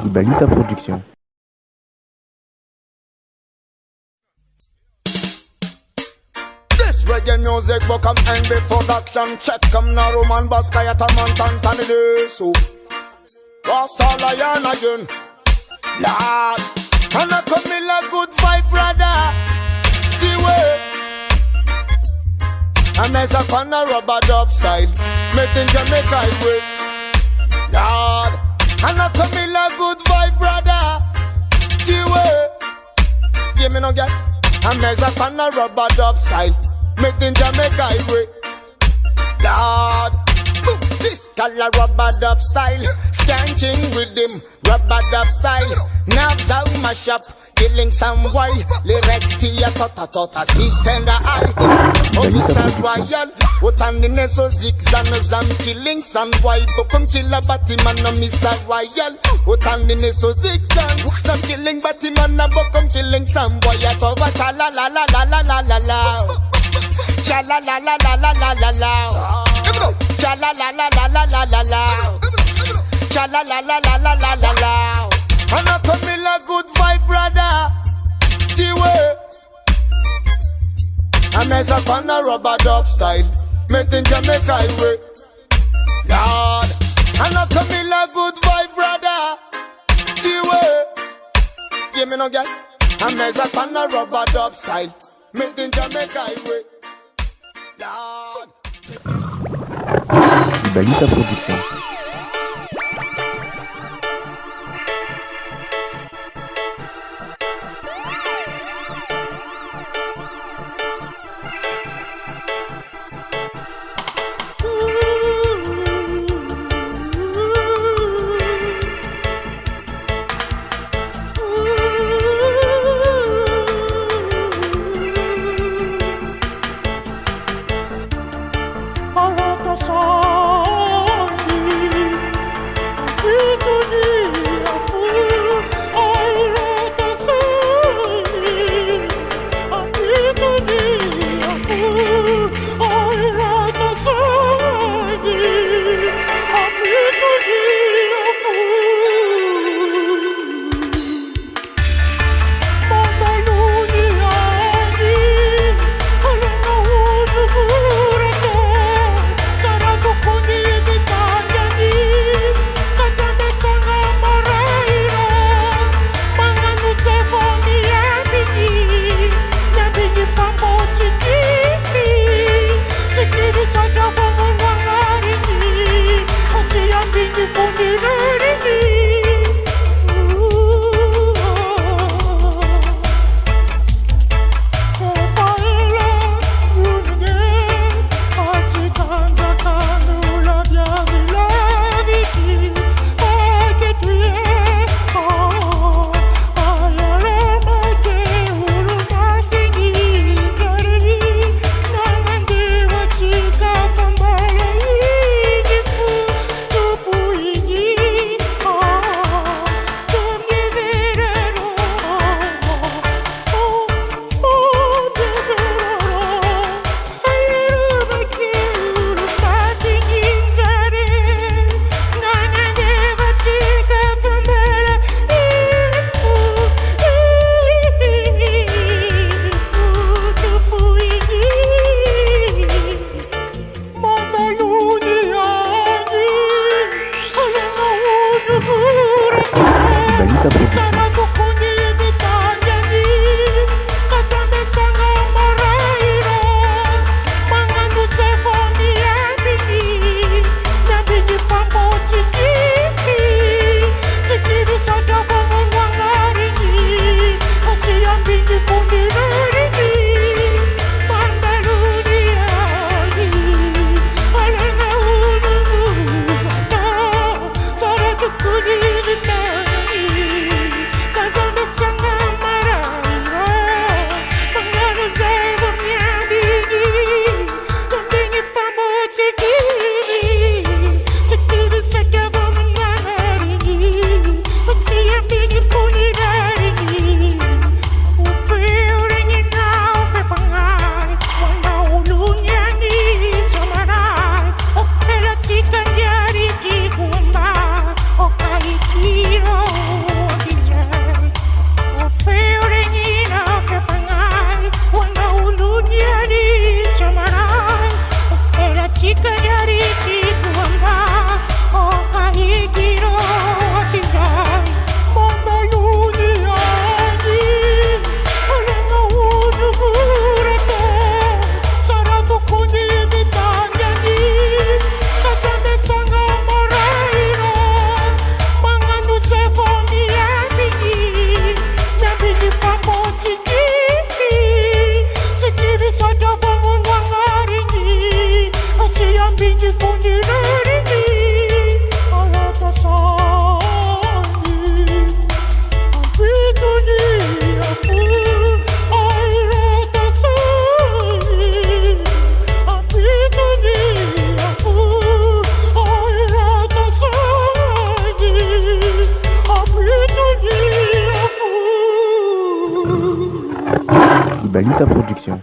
Ibalita Production. This reggae music book come end with production. Check come now Roman Basta at a mountain Tani so Basta lion again. Lord, and I come in a good vibe brother. T-way I'm as a corner rubber dub style, making Jamaica way. Lord, and I come in a good vibe, brother. T-way, give me no get. I'm as a corner rubber dub style, making Jamaica way. Lord, this color rubber dub style, skanking with him, rubber dub style. Nerves out my shop. Killing some boy, lyric tia tota, he stand eye. Oh, Mr. Royal, what on the neso zigzag, I'm killing some boy, come kill a Batman, no Mr. Royal. What on the neso zigzag, I'm killing Batman, no come killing some boy, I thought what la la la la la la la la. Cha la la la la la la la la. Cha la la la la la la la la. Cha la la la la la la la la. And I come in a good vibe, brother. T-way I'm as a fan of rubber dub style, making Jamaica way. Lord, and I come in a good vibe, brother. T-way give me no get. I'm as a fan of rubber dub style, making Jamaica way. Lord. Ibalita Production. Ibalita Production.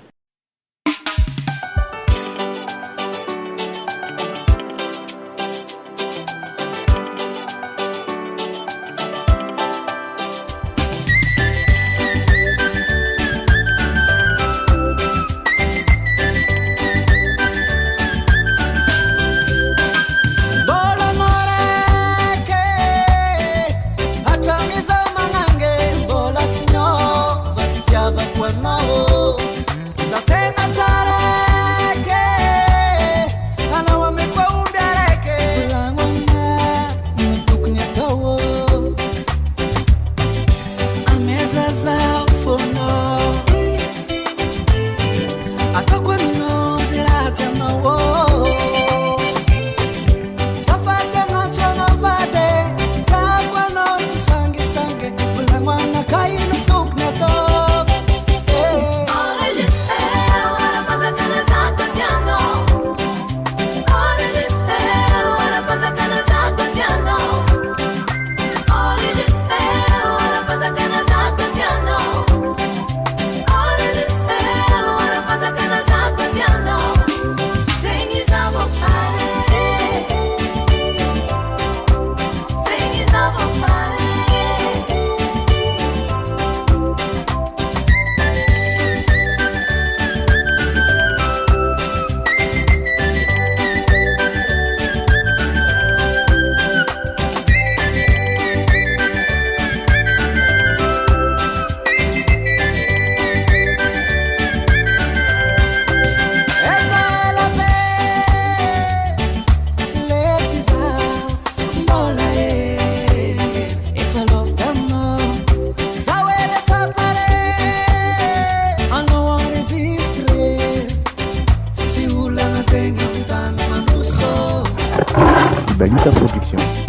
Ibalita Production.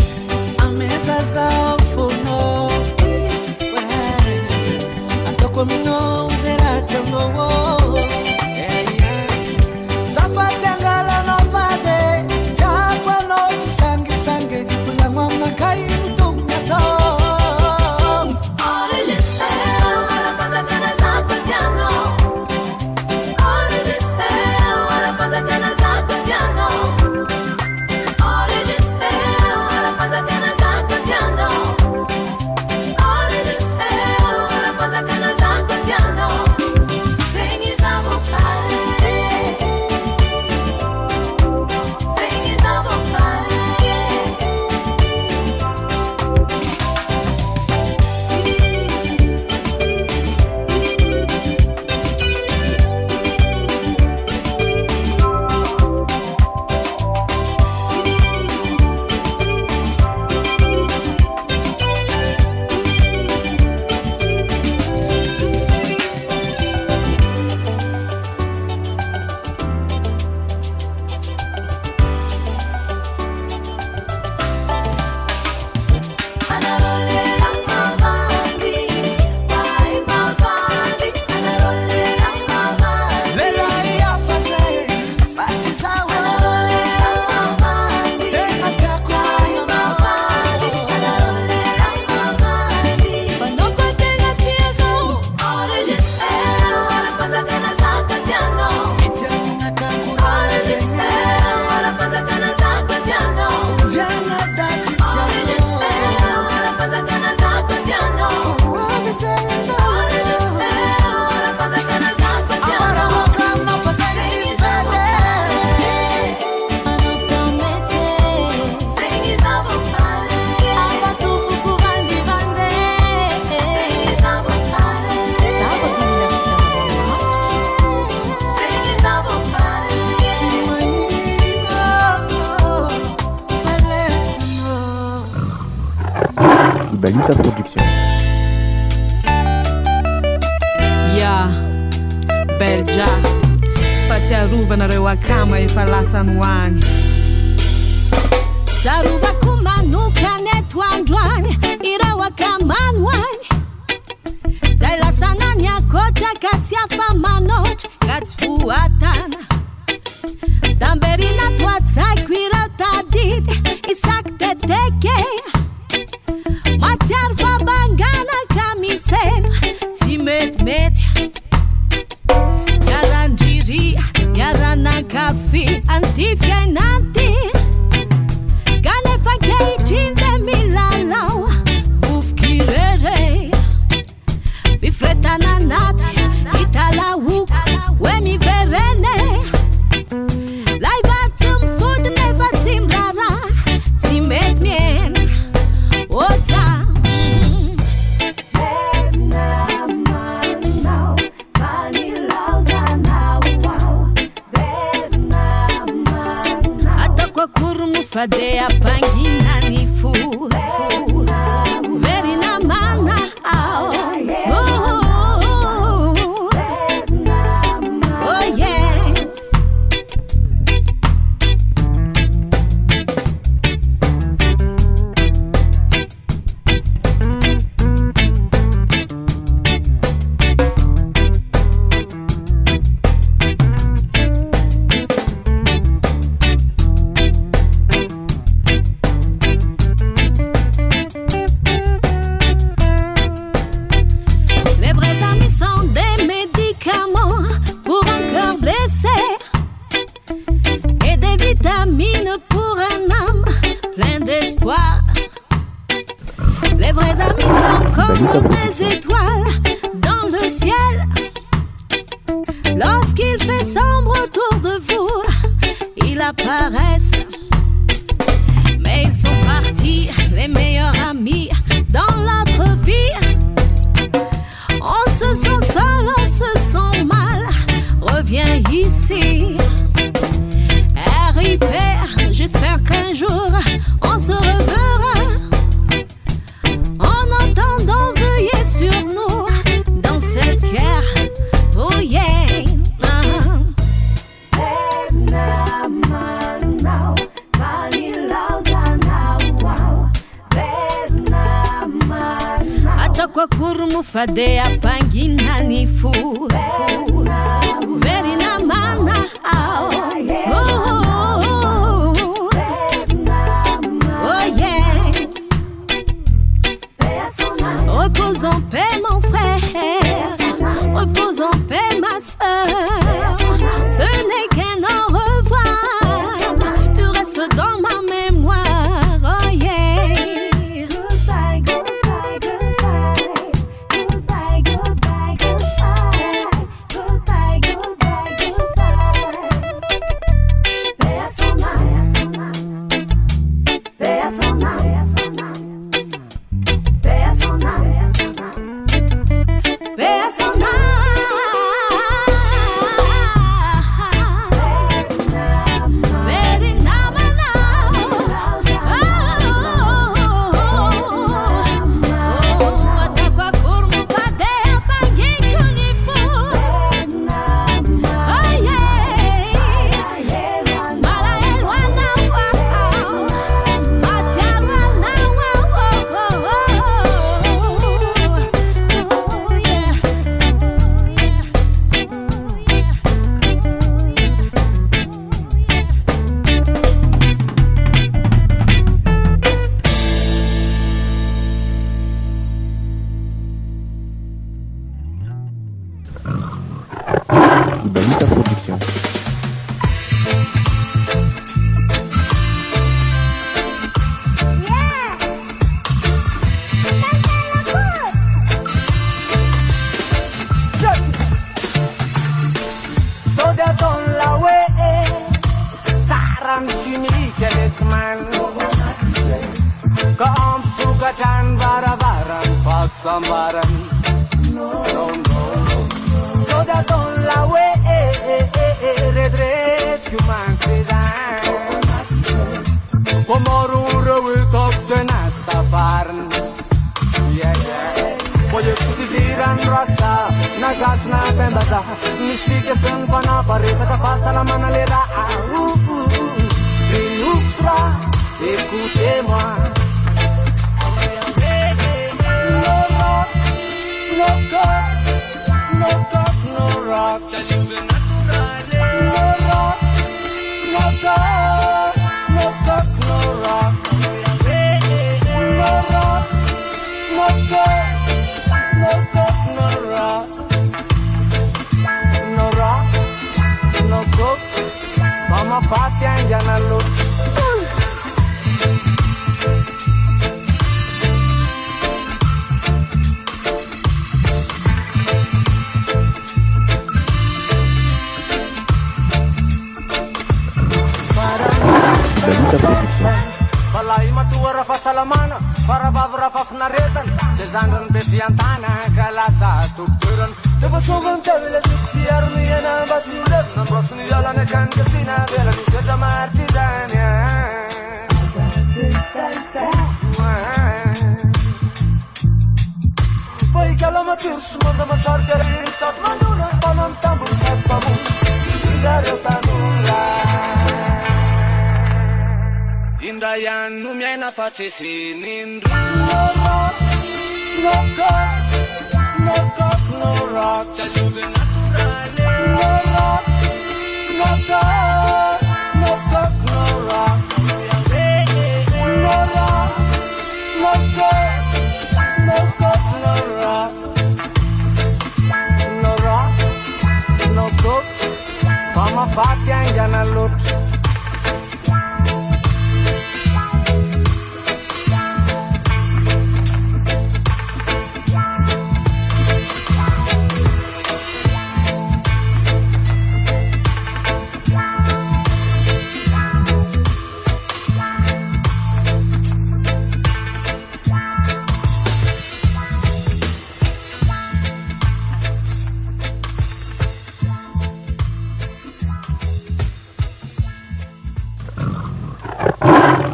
Ibalita Production. Ya, Belle'Jah, fatsiarovana akama efa lasany hoany. Zarovako manokany eto androany, ireo akamany hoany. Zay lasana ny akotra ka tsy afa-manotra, ka tsy voatana. Tamberina toatsaiko ireo tadidy, isaky teteke. Matsiaro fabangana ka miseno, tsy metimety. Kifiainati Kanefa Keichinde Milalau Vufkirere Bifretana Nati Italawu Wemi Verene Laivatum Food Never Tim Rara Timet Mien Ota Fadea pangina ni fu Very na mana oh yeah pour un homme plein d'espoir. Les vrais amis sont comme des étoiles dans le ciel. Lorsqu'il fait sombre autour de vous, ils apparaissent. Mais ils sont partis, les meilleurs amis dans notre vie. On se sent seul, on se sent mal. Reviens ici. J'espère qu'un jour on se reverra. En attendant, veuillez sur nous dans cette guerre. Oh yeah. Atakwa kurmu fadea pangina ni fu. Very na mana. Oh yeah. Repose en paix mon frère. Repose en paix ma soeur. Ce n'est qu'un au revoir. Tu restes dans ma mémoire. Oh yeah. Goodbye, goodbye, goodbye. Goodbye, goodbye, goodbye. Goodbye, goodbye, goodbye. Personal. Personal. Ibalita Production. Écoutez-moi. yanalo. Ibalita Production. Balay matuara fasalamana, para vavra fafnaretan. Sezandran betiantana, kalasa tukturan. Devo sovantavile tuktiarmi ena basiler. Non possono yalane cancatina, vela mi piace martidania. Poi calamatur su mondo ma sargere, sat manuna, paman tambur sat pamun. Indare tanura. Indayan numiena fatisinin. No rock, no cock, no rock. No rock, no cock, no cock, no rock. No rock, no cock, no cock, no rock. No rock, no cock. Mama fatti andiano all'otto.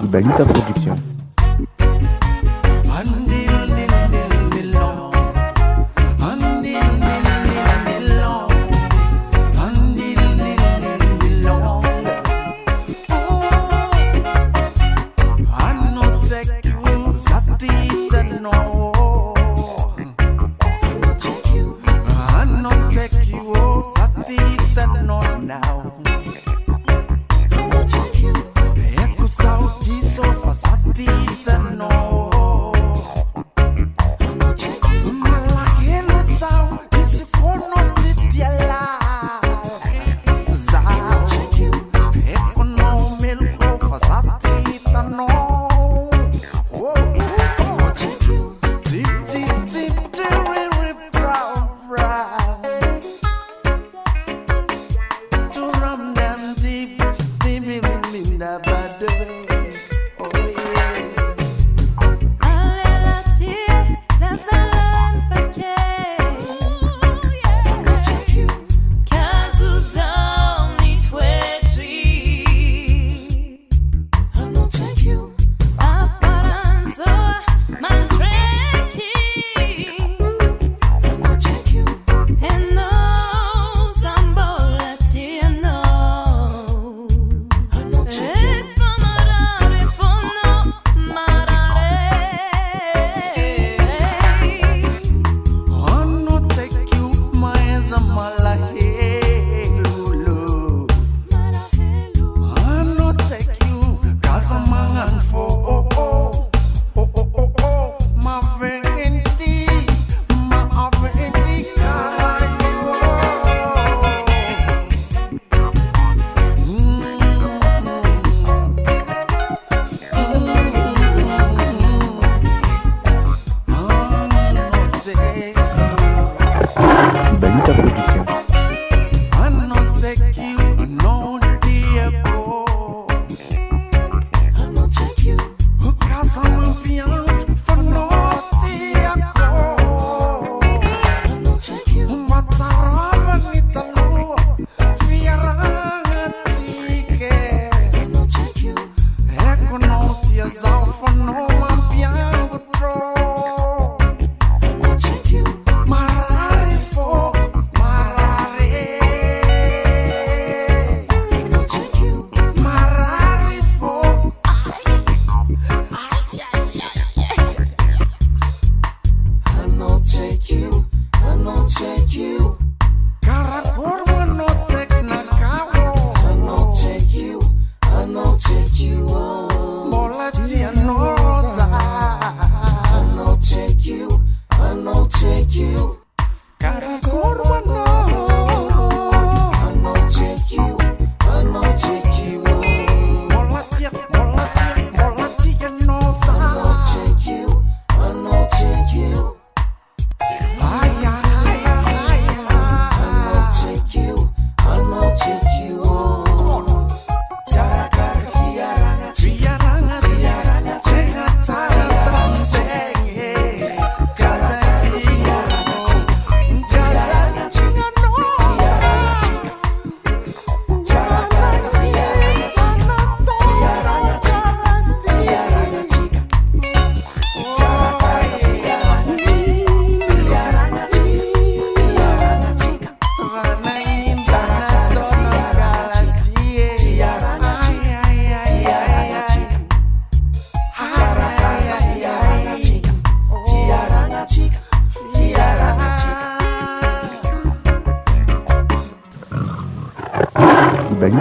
Ibalita Production. Sauti so fa sati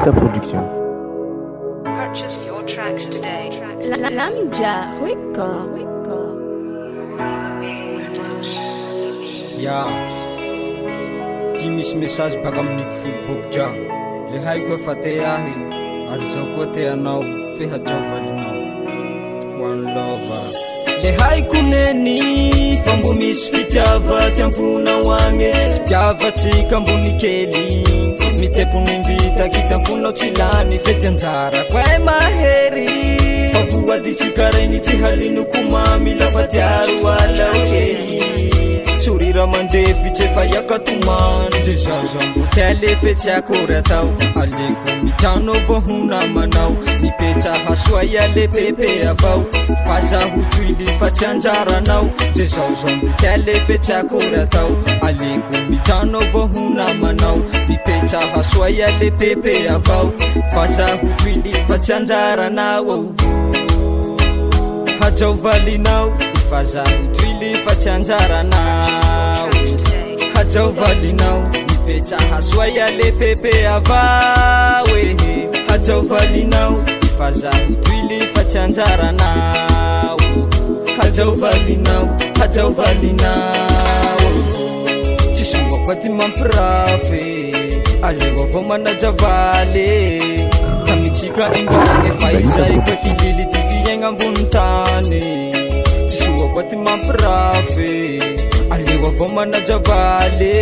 Ibalita Production. Purchase your tracks today. Lamtah, REGGAE. Ya ty misy message baka amin'ny T.Kougar. Le haiko efa te ahy ary zao koa te anao fehajaovalinao one love. Le haiko neny fa mbo misy fitiava tiampona hoagny fitiavatsika ambony kely mitepony mbita kitamponao tsy lany fety anjara koe mahery fa voaditsika regny tsy halinoko mamy lafatiaro alao kely sorira mandevy tsy efa iakatomany ze zazambo tele fe tsy akory atao aleko mitrano vohona manao mipetraha soa iale pepe avao fa zaho toily fa tsy anjaranao ze zazambo tele fe tsy akory atao aleko mitrano vohona manao mipetraha soa iale pepe avao fa zaho toily fa tsy anjaranao hajaovalinao fa zaho toily fa tsy anjaranao hajaovalinao mipetraha soa iale pepe avao hajaovalinao fa zaho toily fa tsy anjaranao hajaovalinao tsy soako ty mampirafy aleo avao manajavaly tamitsika engane fa izay koa tilily ty fiaigna ambony tany soako ty mampirafy aleo avao manajavaly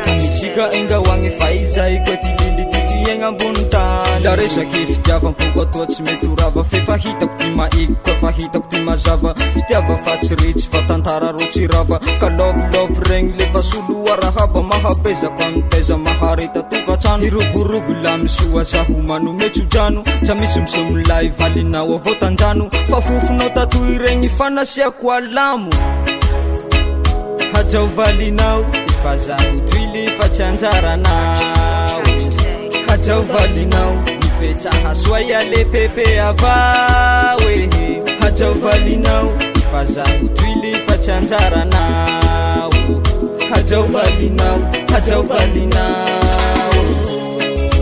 tamitsika engahoagny fa izay koa tilily ty fiaigna ambony tany la resaky fitiavampoko atoa tsy mety horava fe fa hitako ty maiko koa fa hitako ty mazava fitiava fa tsy ritsy fa tantara ro tsy rava ka lovolove regny lefa soloa rahaba mahabezako antaiza maharita tokatrano iroborobo la misoa zaho manome tsodrano tra misy misomilay valinao avao tandrano fa fofonao tatoy regny fanasiako alamo hajaovalinao fa zaho toily fa tsy anjaranao hajaovalinao mipetraha soa iale pepe avao hajaovalinao fa zaho toily fa tsy anjaranao hajaovalinao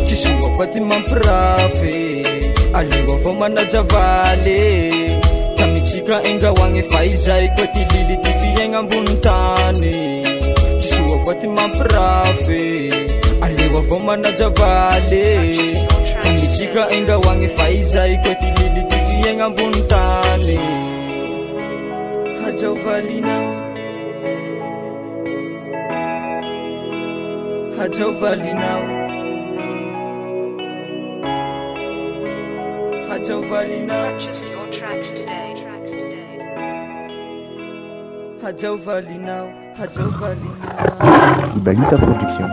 tsy soako ty mampirafy aleo avao manajavaly tamitsika engahoagny fa izay koa tilily ty fiaigna ambony tany tsy soako ty mampirafy aleo avao manajavaly tamitsika engahoagny fa izay koa tilily ty fiaigna ambony tany hajaovalinao hajaovalinao Purchase your tracks today. hajaovalinao Ibalita Production.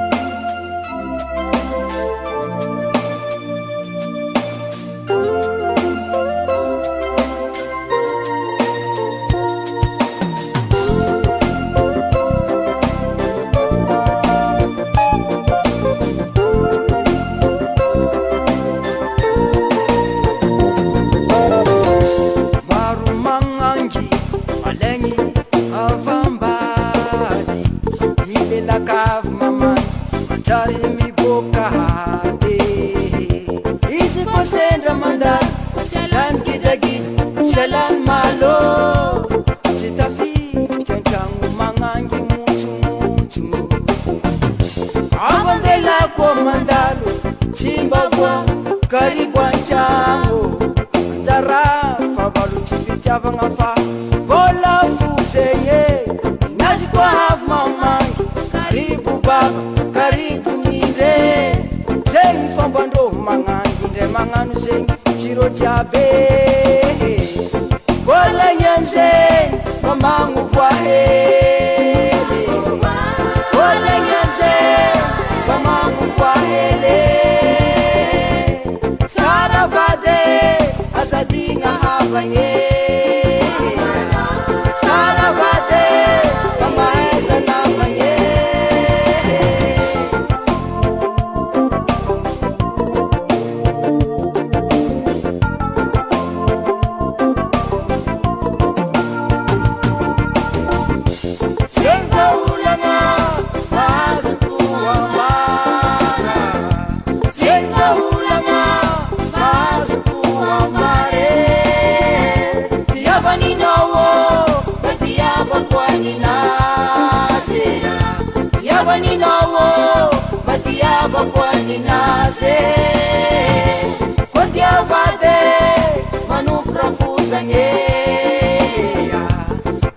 ye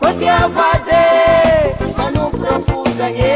Koti avade Manu profusa ye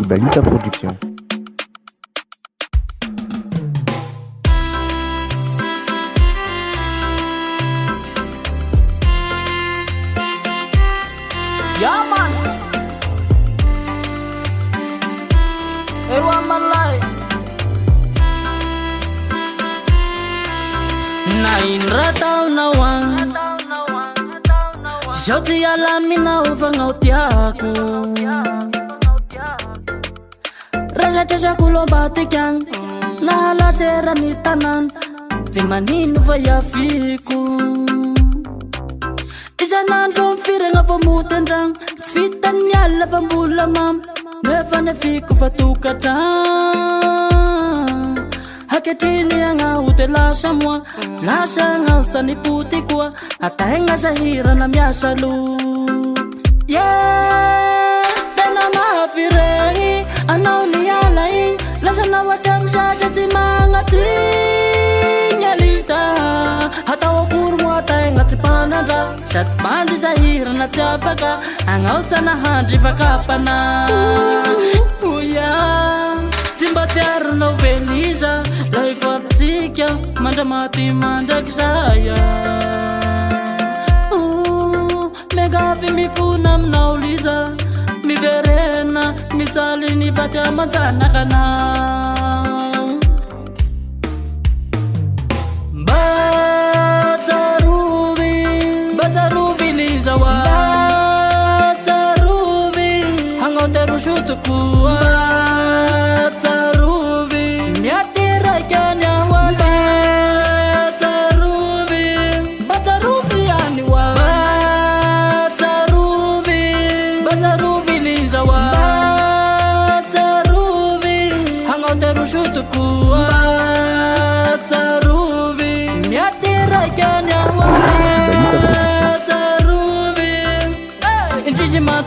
Ibalita Production. Yeah, man. Erwan Marley. Nain ratau nawang. Joti alamina uvang tiaku. Raja tasha kulomba tikyang. Nahala shera ni tanan. Timanin vaya fiku. Isanan konfire nga famuten rang. Sfitan yalla fambula mam. Mefane fiku fatukata. Haketini nga ute lasha mwa. Lasha nga sani puti kwa. Hata henga shahira na myashalu. Yeah, dana mahafirengi. Anau ni alai. Lasha na watamsha chatimanga tinya lisa. Hata wakurmu hata henga tipananda. Shat bandi shahira na tiapaka. Angau sana handri vakapana. Yeah. Timbatiarna feliza Lai fatica Mandamati mandakzaya Megavi mifuna mnauliza Miverena Misali nifatia manzana kana Bataruvi lizawa Bataruvi Hangoteru shutukua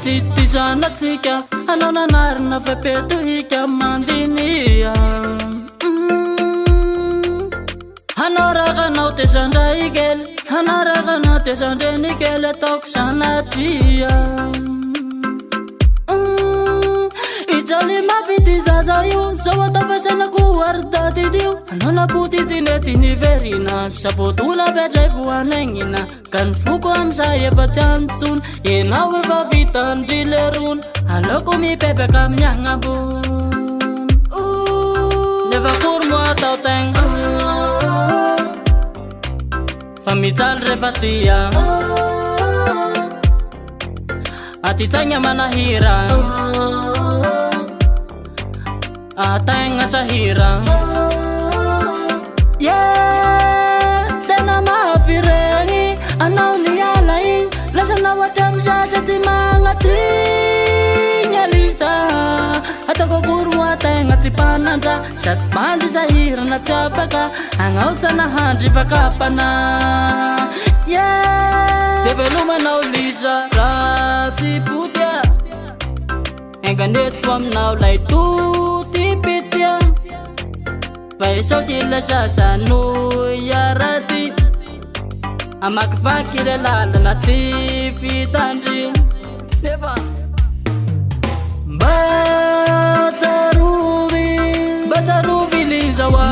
Titizana tika Anona narna fepetu hika mandinia Hanoraga naute sanda igel Hanoraga naute sanda nikele toksana tia Itali mafiti zazayu Sawata fetena kuwarda tidiu Anona puti zineti niverina Shafotula bejefu anengina Kan fuko amshaye batantun Yenawe vavitan dilerun Haloko mi pepe kam nyangabun Neva kurmo atau teng Famital revatia Atitanya manahira Ateng asahira Yeah Dana mahafirengi Anau niyalaing Lasana wadam jajati mangati Nyalisa Atako kurmu ateng atipananda Shat mandi sahira na tapaka Angau sana handri vakapana Yeah Develuma nau lisa Rati putia Enganet swam nau lai tuti pitya Faisau sila sasa nuyarati Amak fakire lala na tifi tandri Neva Bataruvi lizawa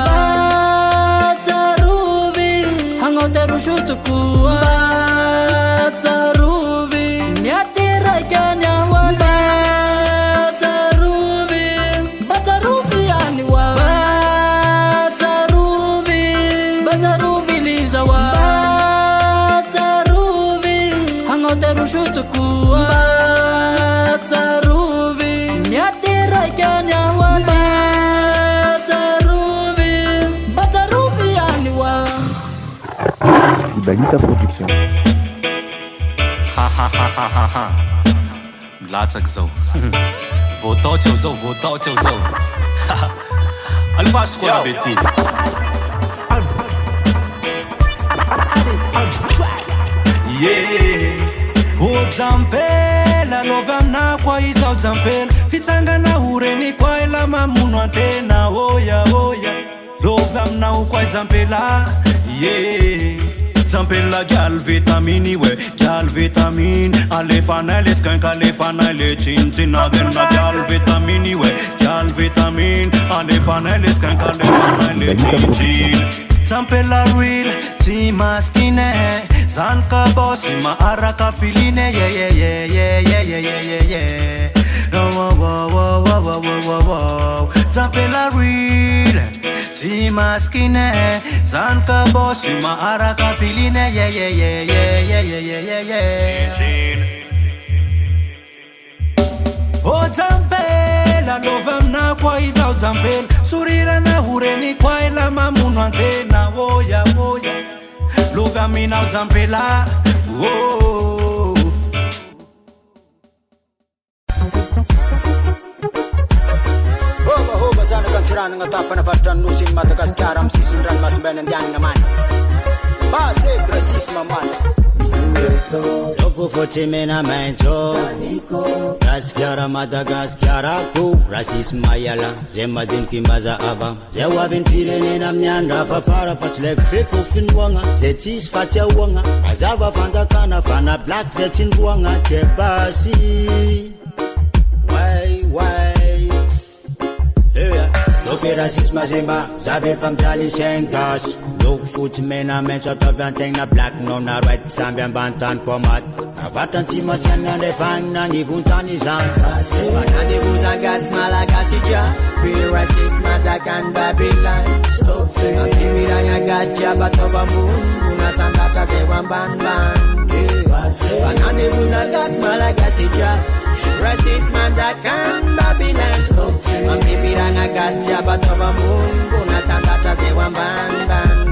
Bataruvi Hangoteru shutukua Bataruvi Miatira ikanya wala Bataruvi aniwa Bataruvi lizawa Hangoteru shutukua Bataruvi Miatira ikanya wala Bataruvi aniwa Ibalita production. Ha ha ha ha ha ha. Latsak zao. Votao teu zao. Alfa scola beti. Yeah. O zampela lovamna kwa izao zampela. Fitsangana ureni kwa ila mamuno antena. Oya. Lovamna kwa zampela. Yeah. Zampela gal vitamini we, gal vitamin. Alefana le skank, alefana le chin. Agena gal vitamini we, gal vitamin. Alefana le skank, alefana le chin. Zampela real, si maskine. Zanka boss, ma araka filine. Yeah. Wow. Zampela real. Si maskine, zanka boss, ma araka filine, yeah. O zampela, lovamna kwa izao zampela, surira na hureni kwa ila mamuno antena, oya. Lovamina zampela, oh. Hoba sana kansirana nga tapa na patran nusin Madagascar am sisin ran mas benen diang naman Base racisme man Lopo fote mena mancho Gaskiara Madagascar ku racisme ayala Zema dinki maza aba Zewa ventire na mnyanda fafara patle feko finwanga Setis fatia wanga Azaba fanda kana fana black zetin wanga Kebasi Why Yeah. Stopper rasisme zema Zabe famjali sengas Loko fotsy mena maitso ataovy antegna black nona right samby ambantany format Ravatan tsy matsiany andrefanina ny vontany izany Manandevozangatsy malagasy dra Free racism atakany Babylon Ampimiragna gadja batova mungu Nasandata zewa mbanimbany Manandevozangatsy malagasy dra Racism atakany Babylon Ampimiragna gadja batova mungu Nasandata zewa mbanimbany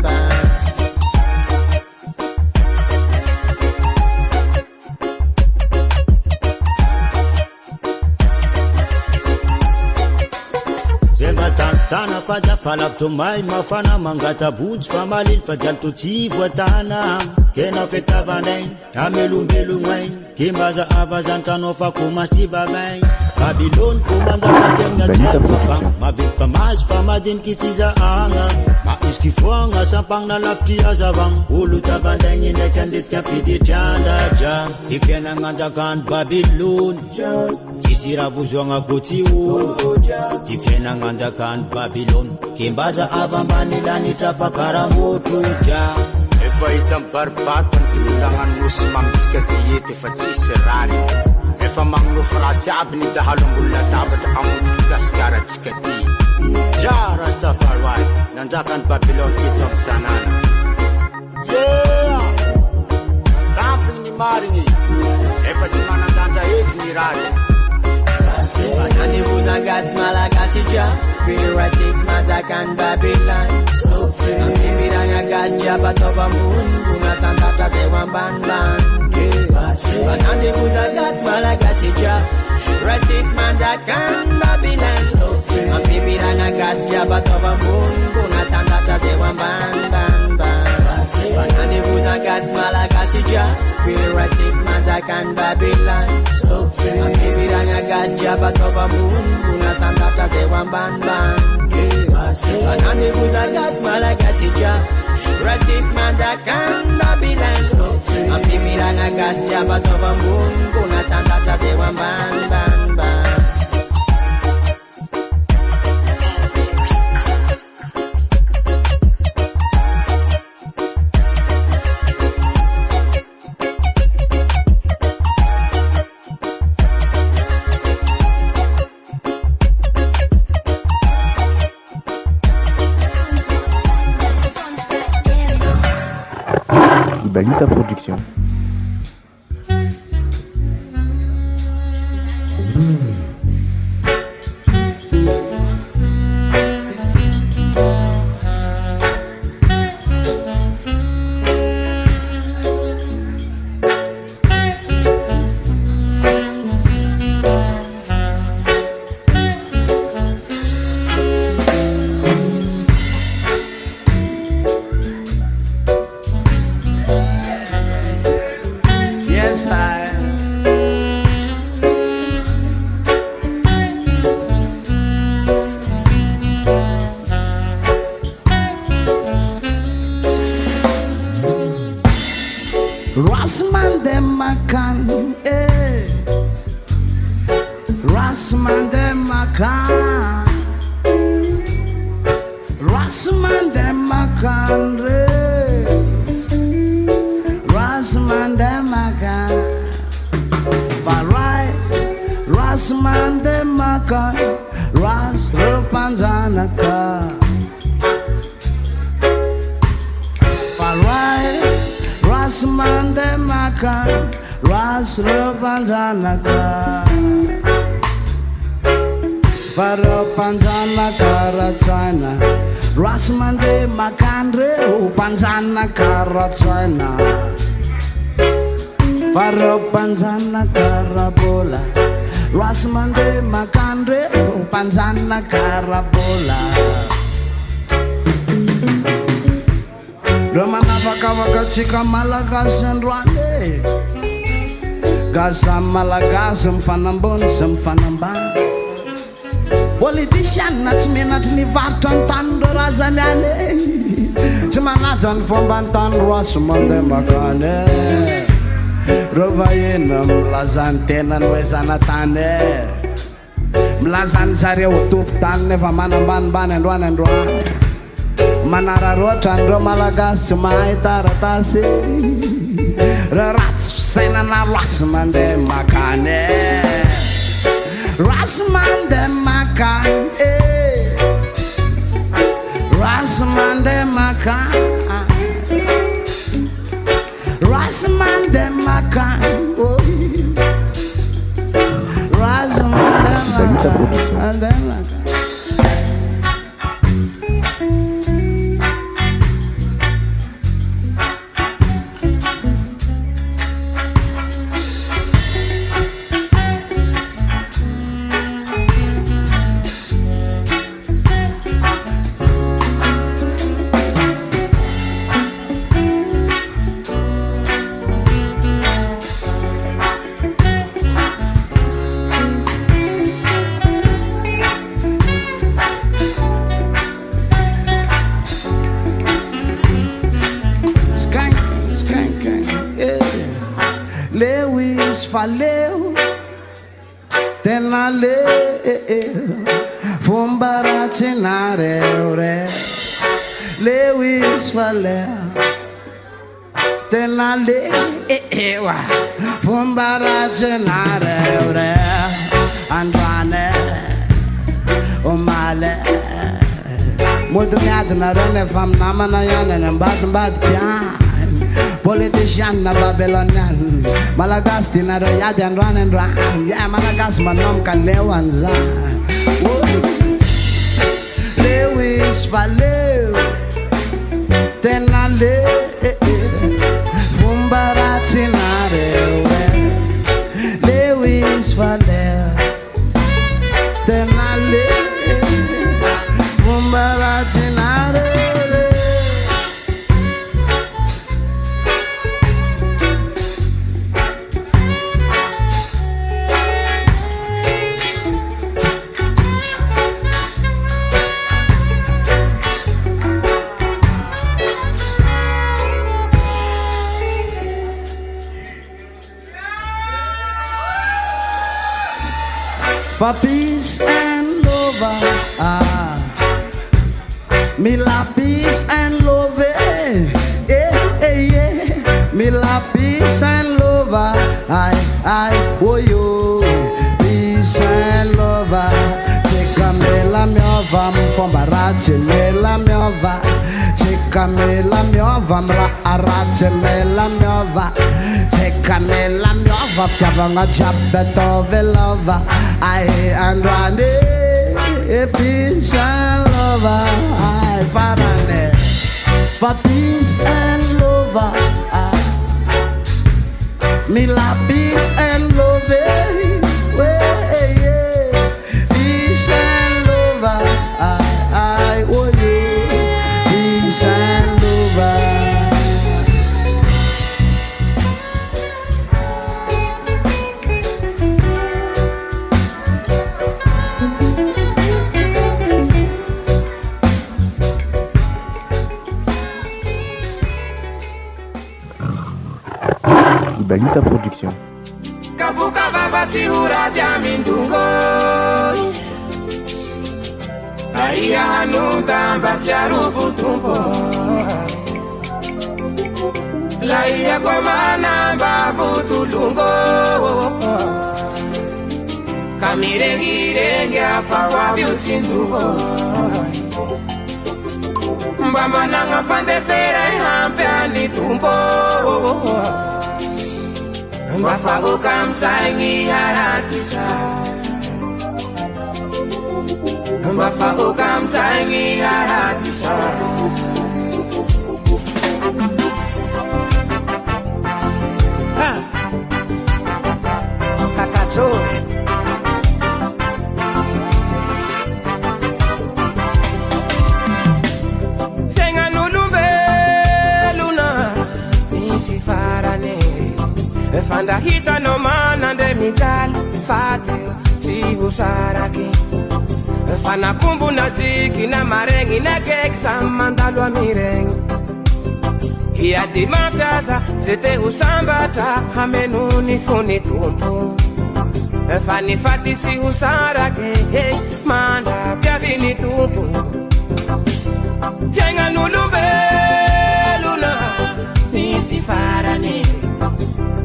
Tana faja falavito may mafana mangata bojo fa malily fa dialy to tsy voatana kena fetavanay amelombelognainy kimbaza avazany tanao fa komasy bavay Babylone komandaka fiaigna jefa mavety fa mazy fa madiniky tsy zahagna maisky foagna sampagna lavitry azavagna olo tavandaigny ndraiky andetika ampiditriandra dra ty fiainagnanjakany Babylone tsisy raha vozoagna ko tsy olo ty fiainagnanjakany Babylone kimbaza avambany lanitra fa karamotro dra efa hita mibaribary fa ny fitolagnany nosy mamitsika diety efa tsisy rany efa magnofa raha jiaby ny dahalombolona tabatra amotiky gasikarantsika ty dra Rastafari nanjakany Babylone eto amin'ny tanàna tampiny ny marigny efa tsy manandanja ety ny rary Manandevozangatsy malagasy dra Free racism atakany Babylon Ampimiragna gadja batova mungu Nasandata zewa mbanimbany Manandevozangatsy malagasy dra Racism atakany Babylon Ampimiragna gadja batova mungu Nasandata zewa mbanimbany Manandevozangatsy malagasy dra Free racism atakany Babylon Ampimiragna gadja batova mungu Nasandata zewa mbanimbany Manandevozangatsy malagasy dra Racism atakany Babylon Ampimiragna gadja batova mungu Nasandata zewa mbanimbany Ibalita Production. Rasmande makandre upanzana karatsana Faro panzana karabola Rasmande makandre upanzana karabola Romana vakavaka tsika malagasy androany Gaza malagasy mifanambony sy mifanambany Politician tsy menatry ny varitra ny tany ro razany any Tsy manaja ny fomba ny tany ro aso mandeha makany Ro vahiny milazany tena ny hoe zanatany Milazany zareo tokotany nefa manambanimbany androany manararoatra andreo malagasy mahay taratasy ratsy fisainana loasy mandeha makany rasy mandeha makany rasy mandeha makany rasy mandeha makany rasy mandeha makany. Valeu, tenale, fumbaracinare, Lewis valeu, tenale, fumbaracinare, Andrane, Omale, muito medo na rana, fam namana yana, nambad pian. Politician na Babylonian Malagasy na royad and run Yeah, Malagasy manom kalewan zan Lewis valeu Tenale Fumbaracinare Lewis valeu Tenale Fumbaracinare For peace and love, me la peace and love, me la peace and love, oh yo, peace and love, cheka me la miova, mfombarache me la miova, cheka me la miova, mra arache me la miova, cheka me la miova, fiavanga jabbeto velova. I and Rande, peace and love, I farane, for peace and love, me la peace and love, peace and love, I owe you, peace and love. Ibalita Production. Kabuka babati urati amindungo Aia hanuta mbati arufu tumpo Laia kwa mana mbavu tulungo Kamirengi renge afawa biusinzuvo Mbama nanga fande fera ihampe anitumpo Mbafa ukamsangi haratisa Mbafa ukamsangi haratisa Kakajoh Tenga nulumbe luna Nisifarane Fanda hita no mana de mital Fateo ti husaraki Fana kumbu na tiki na marengi na keksa mandalo a mirengi Ia di mafiasa sete usambata hamenu ni funi tumpo Fa nifatisi usarake manda piavini tupo Jenga nulumbeluna Nisi farane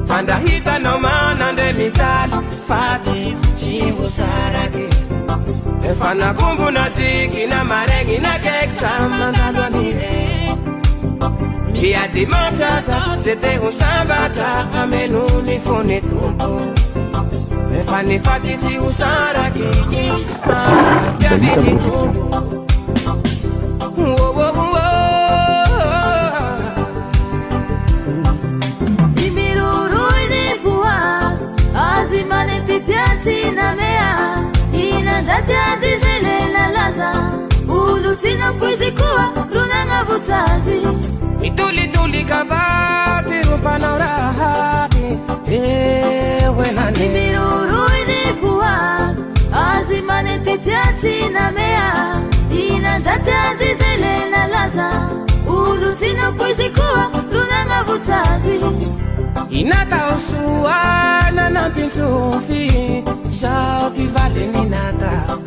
Panda hita no mana nde mitali Fati chivu sarake Fana kumbu na tiki na marengi na keksa Mandalwa nire Kia di mafyasa Zete usambata Amenu nifone tumpo Fani fatisi usarake Piavini tupo Ulutina kwizikuwa runanga butazi Ituli kavati rupana urahati Wenani Imiruru idikuwa Azimane titiati na mea Ina tatiazi zele na laza Ulutina kwizikuwa runanga butazi Inata usuana na pintufi Shauti vale ninata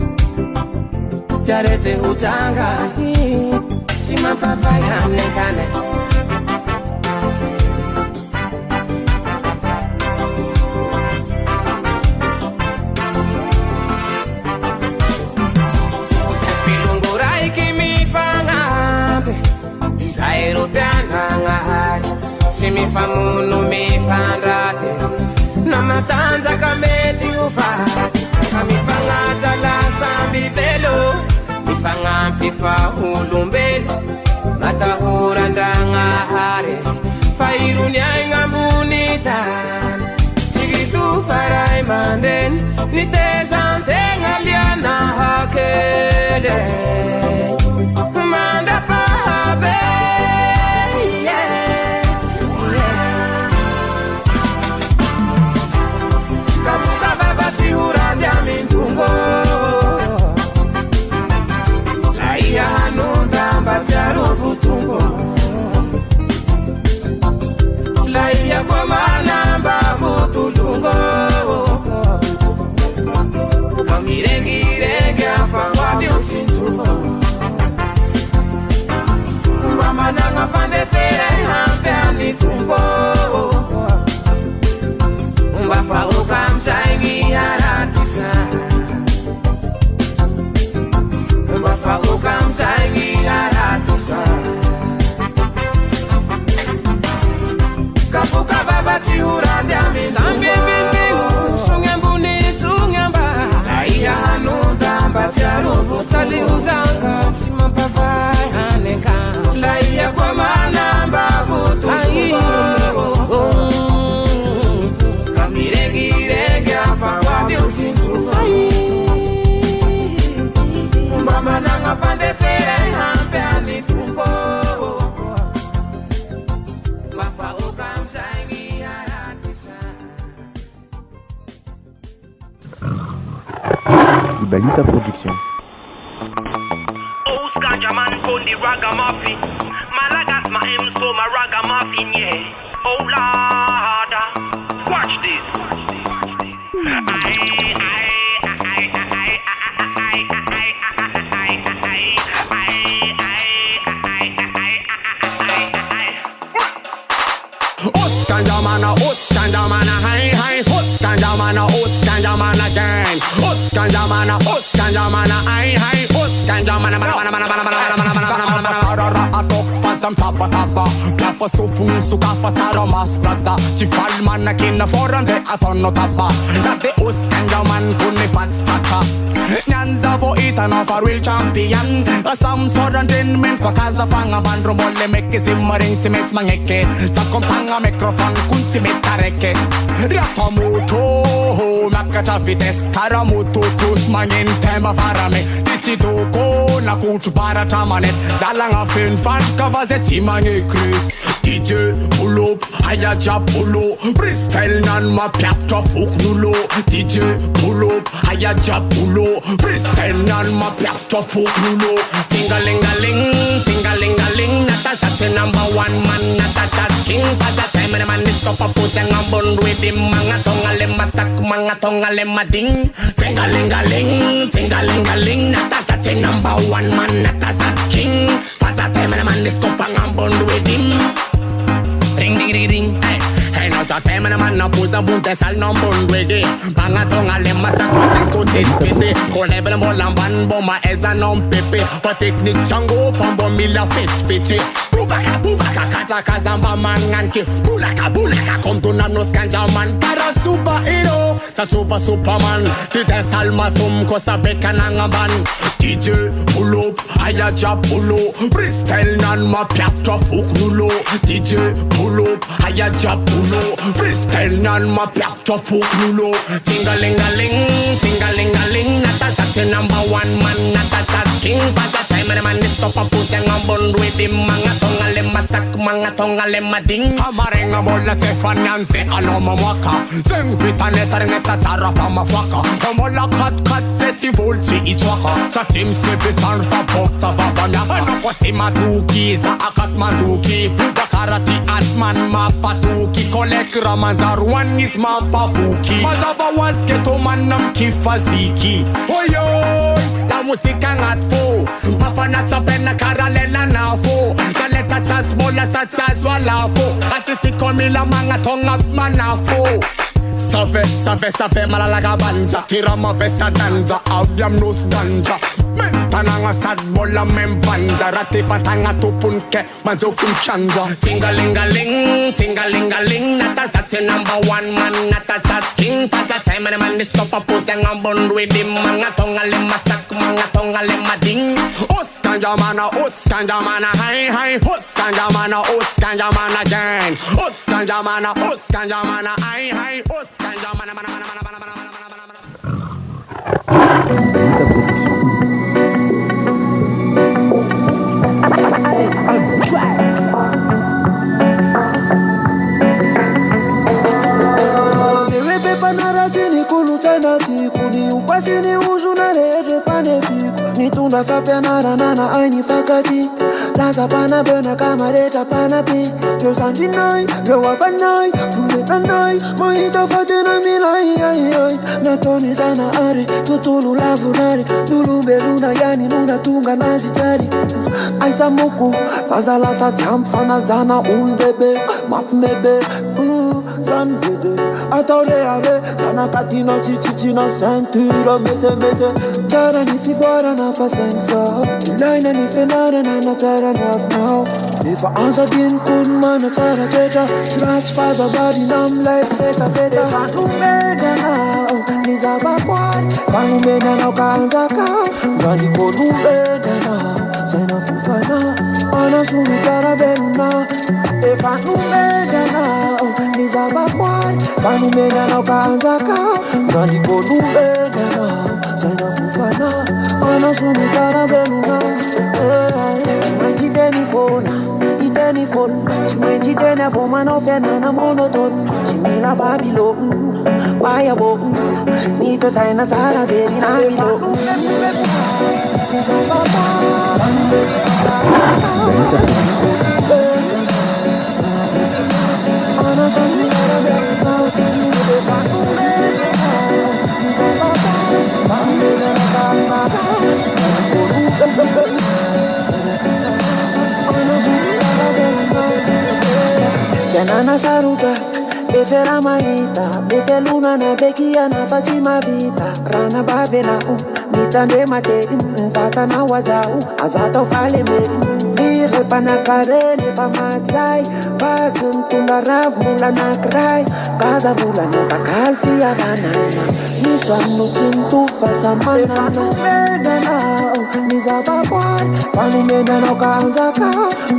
Jarete utanga Sima papaya nekane Pilungurai kimi fangabe Sairu tana ngahari Simi famunu mi fandrate Namatanza kameti ufari Kami fangata la sambi velo Fangampi fa ulumbelo Matahura ndanga hare Fairunya ingambunitan Sigitu farai manden Nitezante ngaliana hakede Manda pahabe Kabuka babati huradia mindungo Bacharufu tumbo Laia kwa manamba vutulungo Kamirengi afa kwa diusintuvo Mama nanga fande fere hampe anitumbo Mbafa ukamsaingi haratisa Mbafa ukamsaingi Kapuka baba tiura diami Nambi bingu Sungembuni sungamba Aiya hanunda Batiarufu tali utanga Sima pavai aneka Laia kwa manamba Vutu Kamirengi afa kwa diusintu Mama nanga fande fere hampe anitumbo Mafa ukamsaingi haratisa Ibalita Production. Oh, Ganjaman on the ragamuffin Malagas my him so my ragamuffin, yeah. Oh, Lord, watch this. Ganjaman, hi, hi, Ganjaman again. Ganjaman, hi, hi, Ganjaman, fazam tappa Plaffa sufung sukafa tara mas brada Ci falman kina forande atonno tappa Dade Ganjaman kunni fat strata Nyanza vo itano for real champion Sam soran men for kaza fanga man romolle mekke simmering timets mangeke Sakompanga mikrofon kunti metareke Rapa muto makata vites karamuto kus mangin temba farame Dici doko na kuchu para tamanet Dalanga fin fan kavaze timange kris DJ pull up, Ayaja pull up, freestyle nan ma piafta fuk nulo. DJ pull up, Ayaja pull up, freestyle nan ma piafta fuk nulo. Tingalingaling, tingalingaling, natasat number one man, natasat king. Pasa time and man is stop a push and I'm born with him. Mga tongale masak, mga tongale mading. Tingalingaling, tingalingaling, natasat number one man, natasat king. Pasa time and man is stop and I'm born with him. Ring ding ding ding, hey. Hey, no sa time and man na pusa bunte sal no bon reggae. Mga tongale masak, masak kutis piti. Kolebe mo lamban boma eza non pepe. Pa technique chango fambo mila fetch fetch. Bubaka bubaka kata kazamba manganki. Bulaka bulaka kontuna nos Ganjaman. Para superhero sa superman. Tite salmatum ko sa beka nangaban. DJ pull up, Ayaja pull up, freestyle nan ma piafta fuk nulo. DJ pull up, Ayaja pull up, freestyle nan ma piafta fuk nulo. Tingalingaling, tingalingaling, natasat number one man, natasat king. Pasa time and man is stop a push and I'm born with him. Mga tongale masak, mga tongale mading. Amarenga mola Stefanian se aloma mwaka. Seng vitaneta ngesa tsara fama faka. Mola kat seti volti itwaka. Sa team se bisan fa boxa fa banyasa. Ano ko si maduki za akat maduki. Bakarati atman mafatuki. Kolek ramandarwan is mampavuki. Mazava was keto manam kifaziki. Oyoy, la musika ngatfo. Mafanat sa pena karalela nafo. Kaleta tsas mola sa tsas walafo. Atiti komila mga tongap manafo. Save malalaga banja. Tira ma vesta danja. Avyam nos ganja. Mentananga sad bola membanja. Rati fatanga tupunke manzo funchanja. Tingalingaling, tingalingaling. Natasat number one man, natasat king. Pasa time and man is stop a post and I'm born with him. Mga tongale masak, mga tongale mading. Ganjamana, hi, Ganjaman again. Ganjamana, hi, Ganjamana, Ibalita Production. Upasini uzunare refane piku Nitunda fapia nara nana aini fakati Laza pana bena kamareta pana pi Yo sanjinai, yo wapanai, fundetanai Moita fatina milai, ai ai Natoni sana are, tutulu lavunari Dulu beluna yani nuna tunga nasi jari Aisa muku, fazala sa jamfana zana undebe Mapmebe, zanvede Atore are, sana katino chichichina sentura mese Chara ni fibara na fasensa Ilaina ni fenara na chara na afnao Ifa ansa din kun mana chara teta Srach faza badi nam lai feta feta Kanumeda nao, nizaba kwad Kanumeda nao kaanzaka Zani konumeda nao, sena fufana Ana suni karabeluna Kanumeda nao, nizaba kwad Kanumeda nao kaanzaka Zani konumeda nao, sena fufana Ana suni karabeluna Chimwenjideni phone Chimwenjideni phone no fena na monoton Chimila Babylon Firebone Nito saina sara veri na bilo Janana saruta, efera maita, efe luna na bekia na fatima vita, rana babena nitande mate, fata na wajau, azato fale me, vire panakarene pamatai, bakun tundarav mula na krai, kaza mula na kakalfi avanana, niswanu cintu fasamana, bedana, nizababwan, panumena na kaanzaka,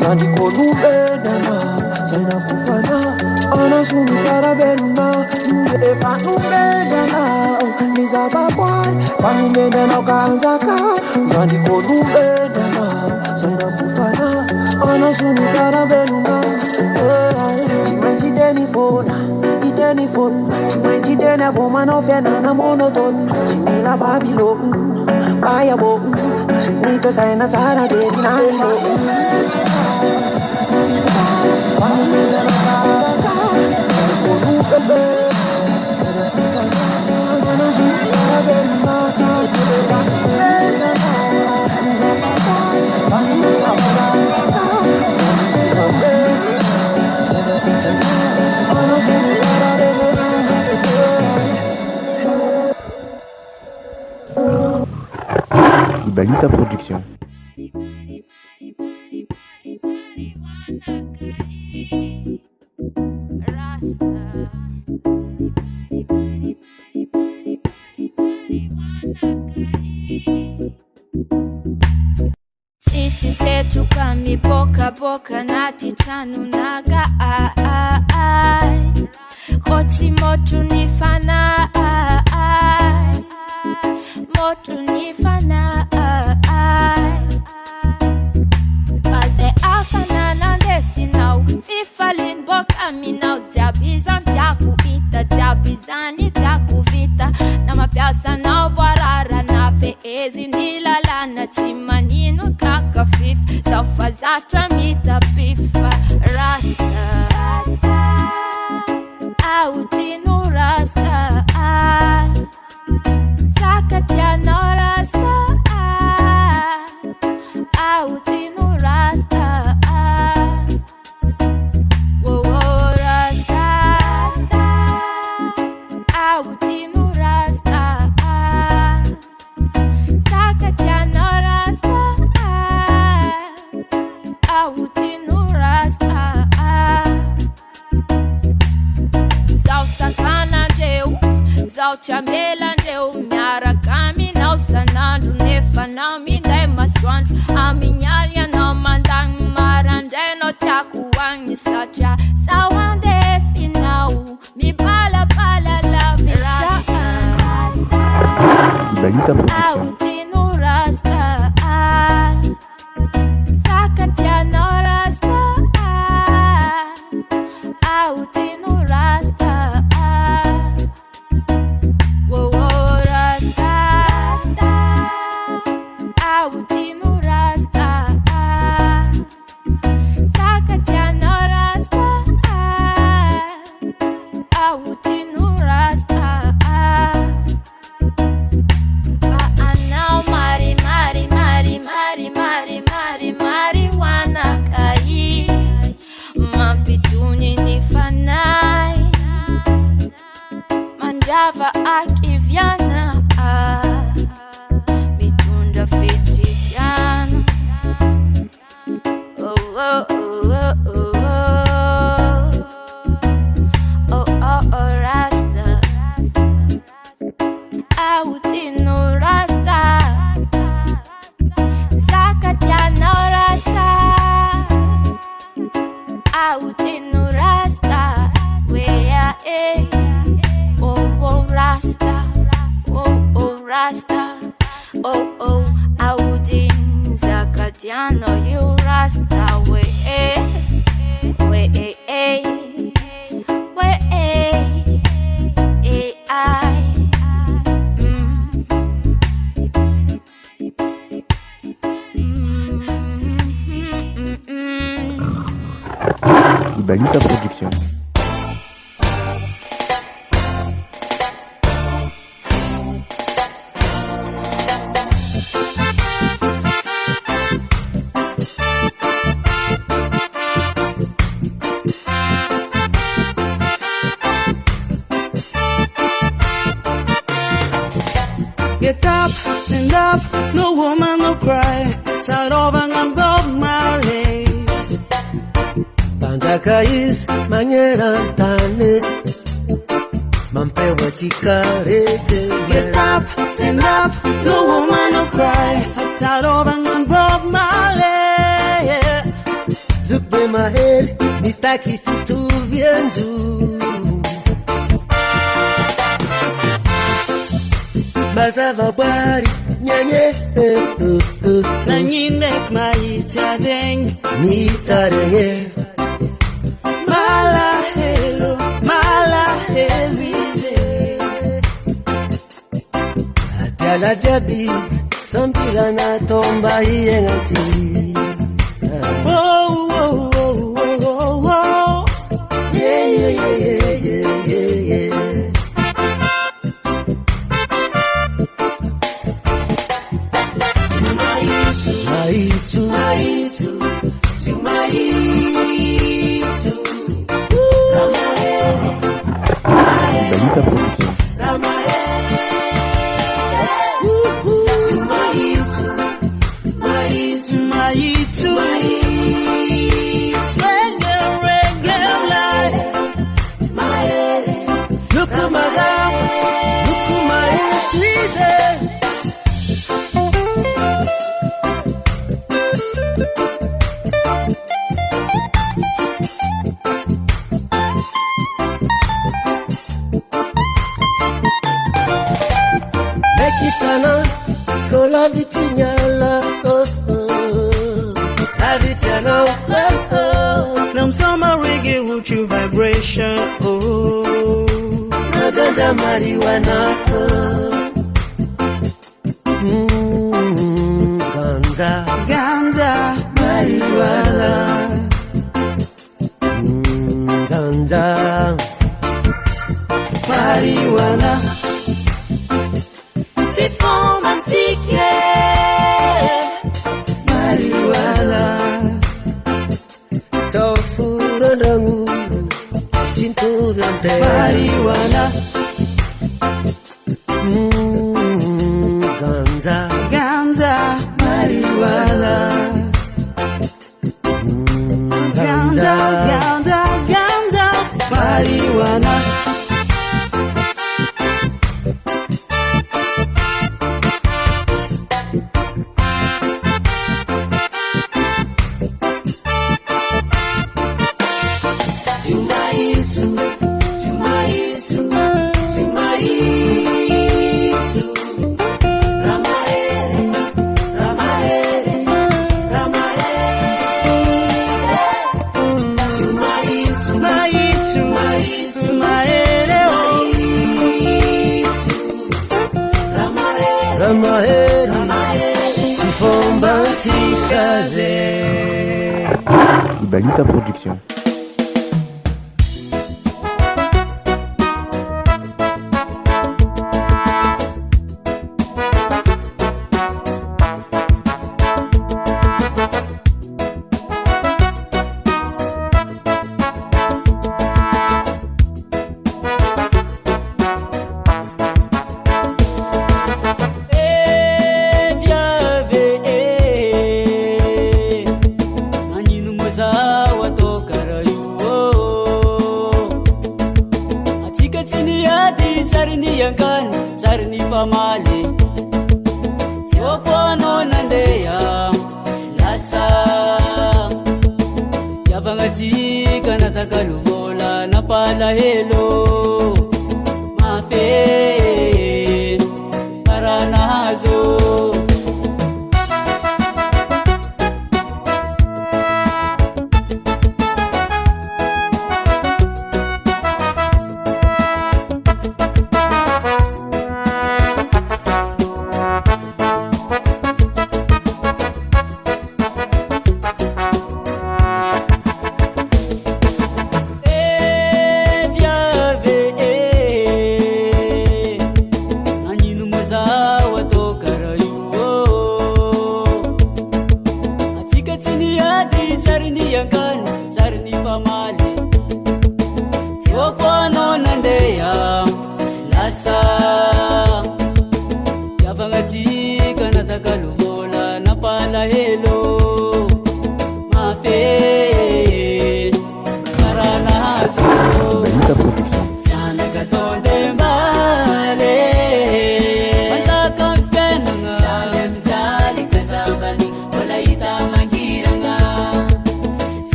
zandi kolubedana. Sena fufana, ana suni karabeluna Efa numeda nao, nizababwan Panumeda nao kaanzaka, zandi kolubeda nao Sena fufana, ana suni karabeluna phone. She went to dinner for man of an monotone. She made a Babylon, fireball. Need to sign a Sarah, baby, Ibalita Production. Sisi setu kami boka boka nati chanu naga Koti motu nifana motu nifana Baze afana nandesi now Fifalin boka mi now Diabizan diaku ita Diabizani diaku vita Nama piasa na varara na feezi nila lana Timaninu kaka fif Zafazatra mita bifa Rasta Autinu rasta Sakatiano rasta Autinu rasta Whoa rasta Autinu rasta Sakatiano rasta Autinu rasta Zau sakana jeu Zau chamela jeu Miara kami nau sanandu Nefa nau mindai maswandu Aminyalia no mandang Marandeno takuwangi sacha Sawande sinau Mi bala bala la rasta Ibalita Production. Autinu rasta Sakatiano rasta Autinu rasta Whoa rasta Autinu rasta Sakatiano rasta Autinu rasta Faanau mari mari mari mari mari mari marijuana kai Mampituni ni fanai Manjava akivyana Mitunda fitikiana Oh oh oh oh oh Oh oh oh rasta Autinu rasta Sakatiano rasta Autinu rasta Wea eh Oh oh rasta Oh oh rasta Oh oh Audin Zakatiano you rasta We eh We eh eh We eh Eh I Ibalita Production. Get up, stand up, no woman no cry. Saroban and Bob Marley. Panjakais manyeran tane. Mampewa chikarete. Get up, stand up, no woman no cry. Saroban and Bob Marley. Zukbe maher, nitaki fitu vienzu. Mazava bari, nyanye, Nanyinek maitadeng, nitarenge. Mala helo. Lala jabi Sambila na tomba hiengati Oh, oh, oh, oh, oh, oh. Yeah, yeah, yeah, yeah, yeah, yeah. Ibalita Production. Sana kola vitinyala oh oh avitiana oh oh Nam summer reggae with your vibration oh Nagaza marijuana Ganza marijuana Ganza marijuana marijuana tofu rangu cintu gante marijuana ganza marijuana ganza marijuana Ibalita Production.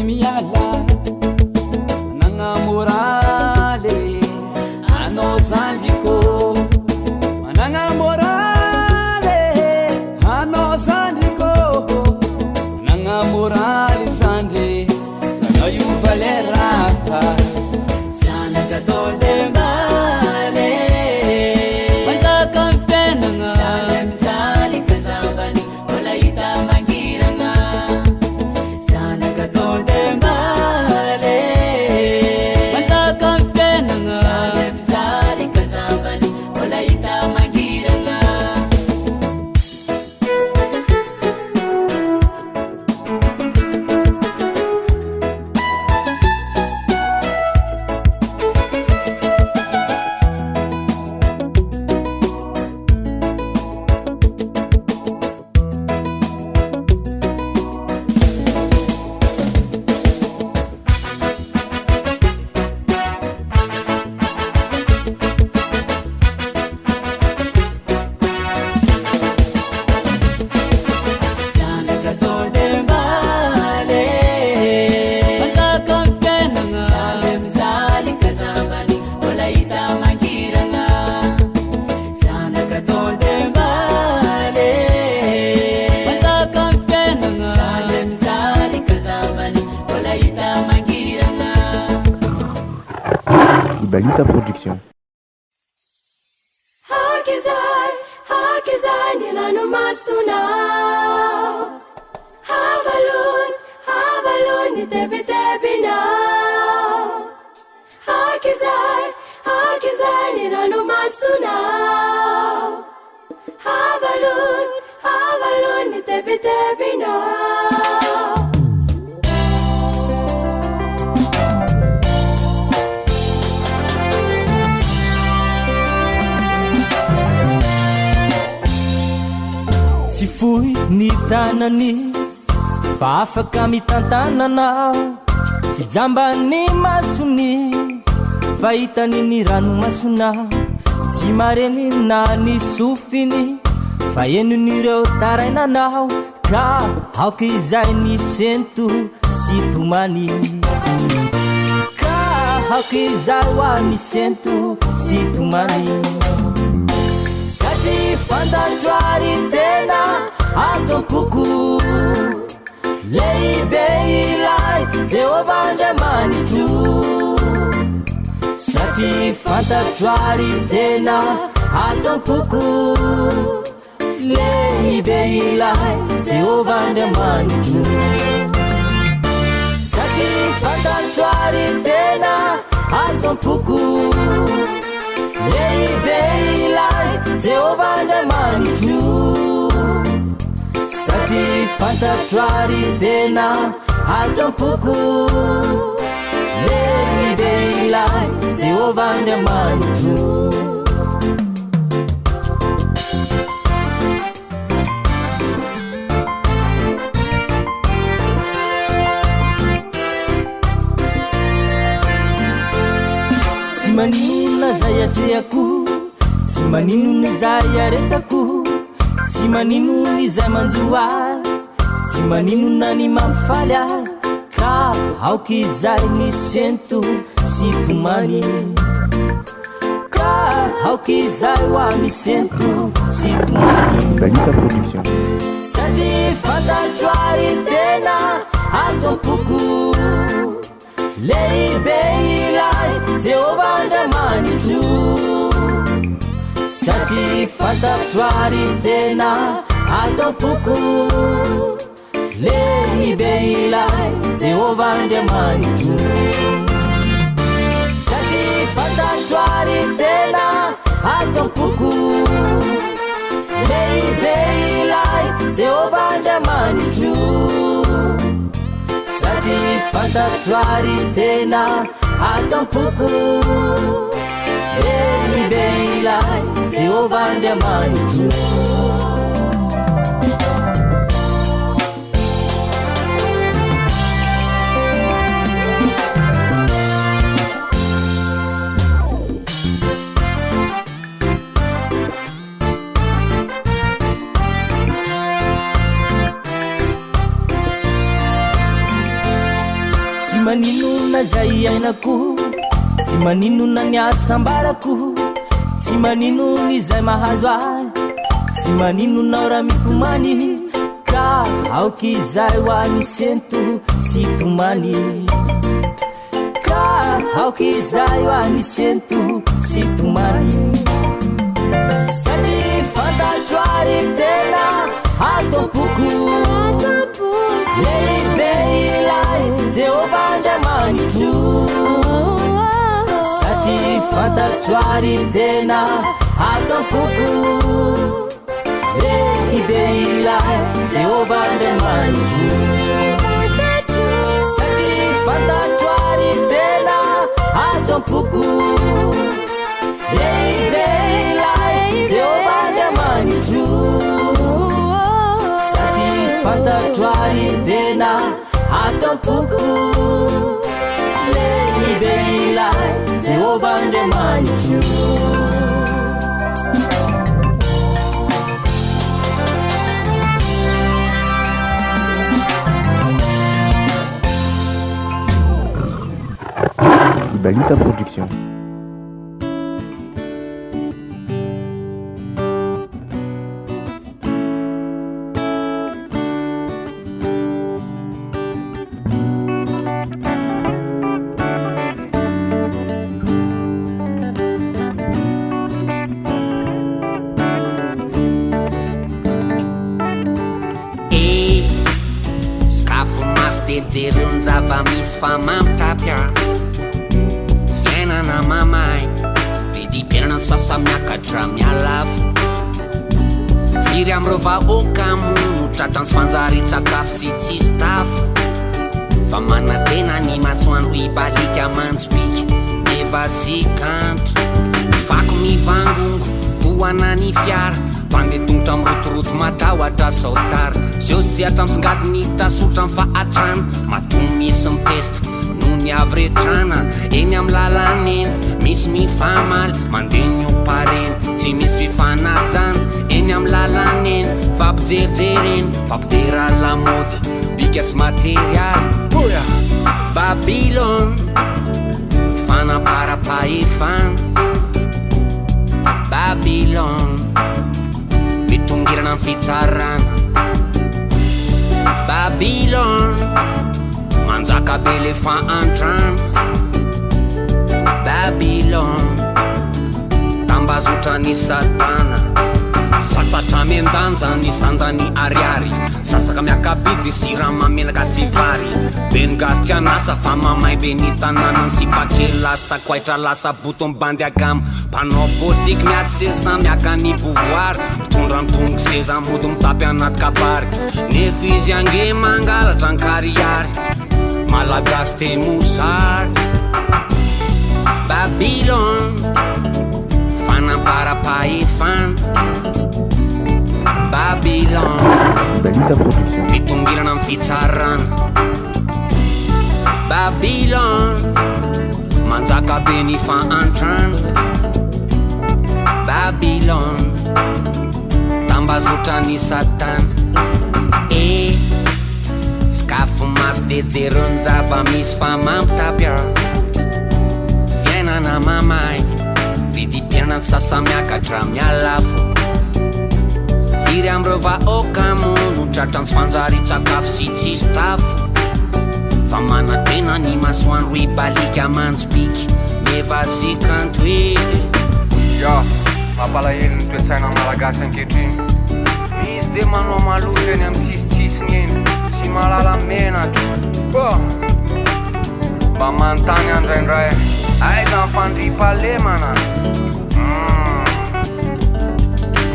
miala managna moraly anao zandriko managna moraly anao zandriko managna moraly zandry anao io valeraka zanaka tode mbale manjaka mifenagna zale mizaly kazambany mbola hita mangiragna zanaka tode mbale manjaka mifenagna zale mizaly kazambany mbola hita mangiragna zanaka tode mbale manjaka mifenagna zale mizaly kazambany mbola hita mangiragna zanaka tode mbale manjaka mifenagna zale mizaly kazambany mbola hita mangiragna Ibalita Production. Hakizai nilano masunao Havalun ni tebi now Hakizai nilano masunao Havalun ni tebi now tsy fohy ny tanany fa afaka mitantananao tsy jamba ny masony fa hitany ny ranomasonao tsy mareny na ny sofiny fa enon'ireo tarainanao ka aoka izay ny sento sy tomany ka aoka izay hoa ny sento sy tomany satria fantatroary tena atompoko lehibe ilay Jehova Andriamanitro satria fantatroary tena atompoko lehibe ilay Jehova Andriamanitro satria fantatroary tena atompoko lehibe ilay Jehova Andriamanitro satria fantatroary tena atompoko lehibe ilay Jehova Andriamanitro tsy maninona zay atreako tsy maninona izay aretako tsy maninona izay manjoa tsy maninona ny mampifaly ah ka aoka izay ny sento sy tomany ka aoka izay hoa ny sento sy tomany Ibalita Production. satria fantatroary tena atompoko lehibe ilay Jehova Andriamanitro satria fantatroary tena atompoko lehibe ilay Jehova Andriamanitro satria fantatroary tena atompoko lehibe ilay Jehova Andriamanitro satria fantatroary tena atompoko lehibe ilay Jehova Andriamanitro maninona zay ainako tsy maninona ny asambarako tsy maninona izay mahazo ahy tsy maninona raha mitomany ka aoky izay ho any sento sy tomany ka aoky izay ho any sento sy tomany satria fantatro ary tena atompoko lehibe ilay Jehova Andriamanitro satria fantatro ary tena atompoko lehibe ilay Jehova Andriamanitro satria fantatro ary tena atompoko lehibe ilay Jehova Andriamanitro satria fantatro ary tena atompoko lehibe ilay Jehova Andriamanitro Ibalita Production. Jery ny zava-misy fa mamitapy fiainana mamay vidim-piainana ny sasa miakatra mialafo firy am'ireo vahoaka mono tratrany sy fanjary-tsakafo sy tsisy tafo fa manatena ny masoandro Ibalika manjopika neva sy kanto fako mivangongo toana ny fiara pandeha tongotra mirotoroto matahotra saotara zeo sehatra misongaty ny tasotra ny fahatrano matono misy mipesta no ny avy retrana eny amin'ny lalana eny misy mifamaly mandeha ny opareny tsy misy fifanajana eny amin'ny lalana eny fampijerijery eny fampidera lamody bika sy materialy oya Babylon fanaparapahefana Babylon mitongirana amin'ny fitsarana Babylon manjaka be le fahantrana Babylon tambazotra ny satana satsatra miandanja ny sandany ariary sasaka miakabidy sy raha mamelaka sy vary bengasy tsy anasa fa mamay be ny tanàna ny sipakely lasa koaitra lasa boton bandy agamo mpanao politika miaty sesa miaka ny pouvoir mitondra mitongo seza mody mitapy anaty kabary nefa izy ange mangalatra ny kariary malagasy te mosary Babylon fanaparapahefana Babylon mitongirana amin'ny fitsarana Babylon manjaka be ny fahantrana Babylon tambazotra ny satana sakafo maso de jerony zava-misy fa mamitapy fiainana mamay vidim-piainana ny sasa miakatra mialafo firy am'ireo vahoaka mono tratrany sy fanjary-tsakafo sy tsisy tafo fa manatena ny masoandro Ibalika manjopika neva sy kanto ya mampalahelo ny toetsaina malagasy ankehitriny misy de manao maloto eny amin'ny tsisitsisiny eny sy malala menatra mba manontany andraindray aiza mifandripalemana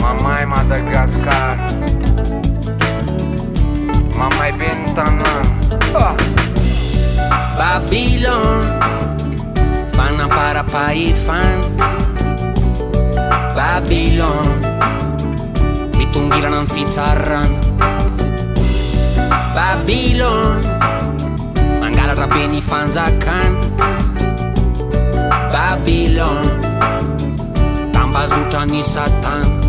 mamay Madagaskar mamay be ny tanàna Babylon fanaparapahefana Babylon mitongirana amin'ny fitsarana Babylon mangalatra be ny fanjakana Babylon tambazotra ny satana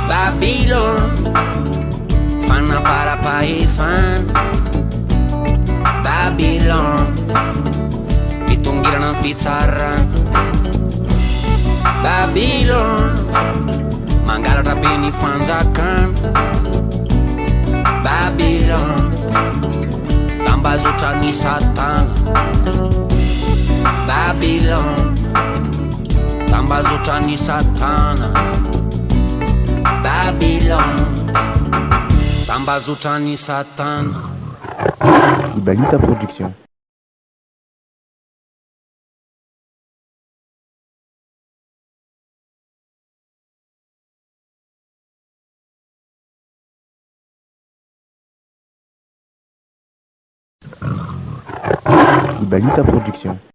Babylon fanaparapahefana Pitongirana fitsarana Babylon mangalatra be ny fanjakana Babylon tambazotra ny satana Babylon tambazotra ny satana Babylon tambazotra ny satana. Ibalita Production. Ibalita Production.